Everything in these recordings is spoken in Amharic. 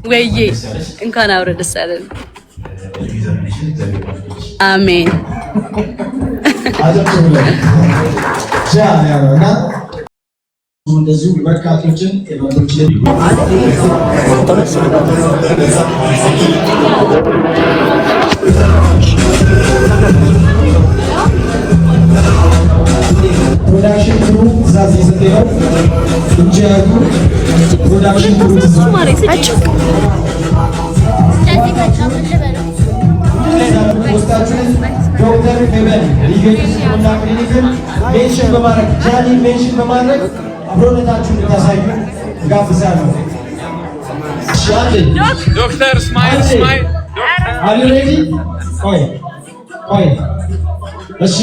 ወይዬ እንኳን አብረ ደስ አለን። አሜን። እንደዚሁ በርካቶችን ኤቨንቶችን ፕሮዳክሽን ክሩ ትእዛዝ እየሰጠ ነው። እጅ ያሉ ፕሮዳክሽን ክሩ ዶክተር ፌበን ሊገኙና ክሊኒክን ሜንሽን በማድረግ ጃኒ ሜንሽን በማድረግ አብሮነታችሁን እንድታሳዩ ጋብዛለሁ። ዶክተር ስማይል ስማይል አሉ ሬዲ ቆይ እሺ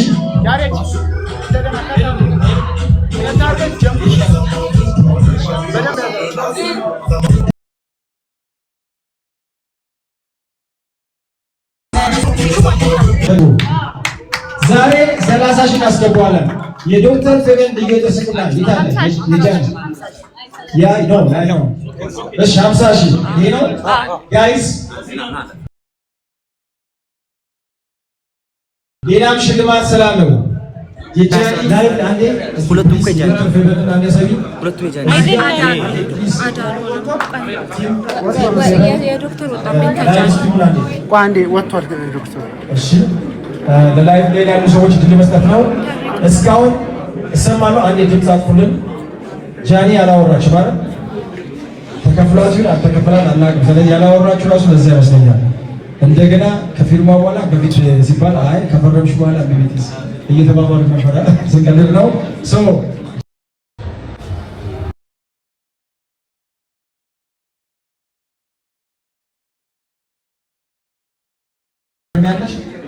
ዛሬ 30 ሺህ አስገባዋለን። የዶክተር ፌበን ልዩ የተሰቅላ ይታለ የጃኒ ያ ነው እሺ 50 ሺህ ይሄ ነው ጋይስ። ሌላም ሽልማት ስላለው የጃኒ ላይ አንዴ ሁለቱም ከጃኒ ፌበን አንዴ ሰቢ ሁለቱም የጃኒ የዶክተር ወጣ ቋንዴ ወጥቷል ዶክተር። እሺ ለላይቭ ላይ ያሉ ሰዎች ድል መስጠት ነው። እስካሁን እሰማለሁ። አንዴ ድምፅ አጥፉልን። ጃኒ ያላወራች ማለት ተከፍሏት ይሁን አልተከፈላት አናውቅም። ስለዚህ ያላወራችሁ ራሱ ለዛ ይመስለኛል። እንደገና ከፊልሟ በኋላ በፊት ሲባል አይ ከፈረምሽ በኋላ በፊት እየተባባሉ ነበረ። ስንቀልድ ነው ሶ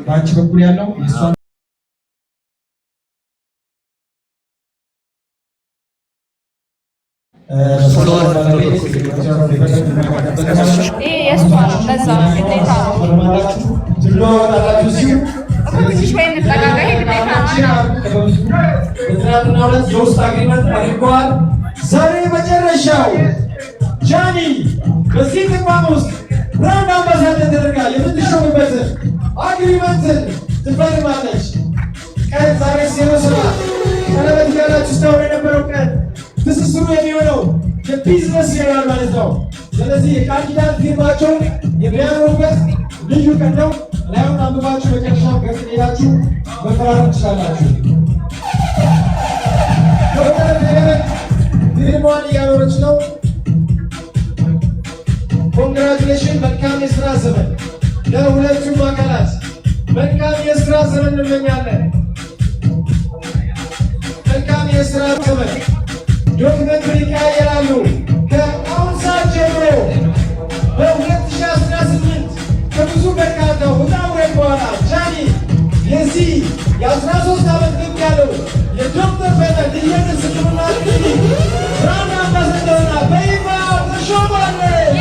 በአንቺ በኩል ያለው የእሷን ዛሬ መጨረሻው ጃኒ በዚህ ተቋም ውስጥ ብራንድ አምባሳደር ተደርጋ የምትሾምበትን አግሪመንትን ትፈርማለች። ቀን ዛሬ ሲመስላ ቀለበት ያላችሁ ስታወር የነበረው ቀን ትስስሩ የሚሆነው የቢዝነስ ይሆናል ማለት ነው። ስለዚህ የቃል ኪዳን ፊርማቸውን የሚያኖሩበት ልዩ ቀን ነው። ላዩን አንብባችሁ መጨረሻው ገጽ ሄዳችሁ መፈራረም ትችላላችሁ። ዶክተር ፌበን ፊርማዋን እያኖረች ነው። ኮንግራቹሌሽን። መልካም የስራ ዘመን ለሁለቱም አካላት መልካም የስራ ዘመን እንመኛለን። መልካም የስራ ዘመን። ዶክመንቱን ይቀያየራሉ። ከአሁን ሰዓት ጀምሮ በ2018 ከብዙ በርካታ ውጣ ውረድ በኋላ ጃኒ የዚህ የ13 ዓመት ልምድ ያለው የዶክተር ፌበን ልዩ ሕክምና ክሊኒክ ብራንድ አምባሳደርና በይፋ ተሾማለች።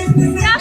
Yeah.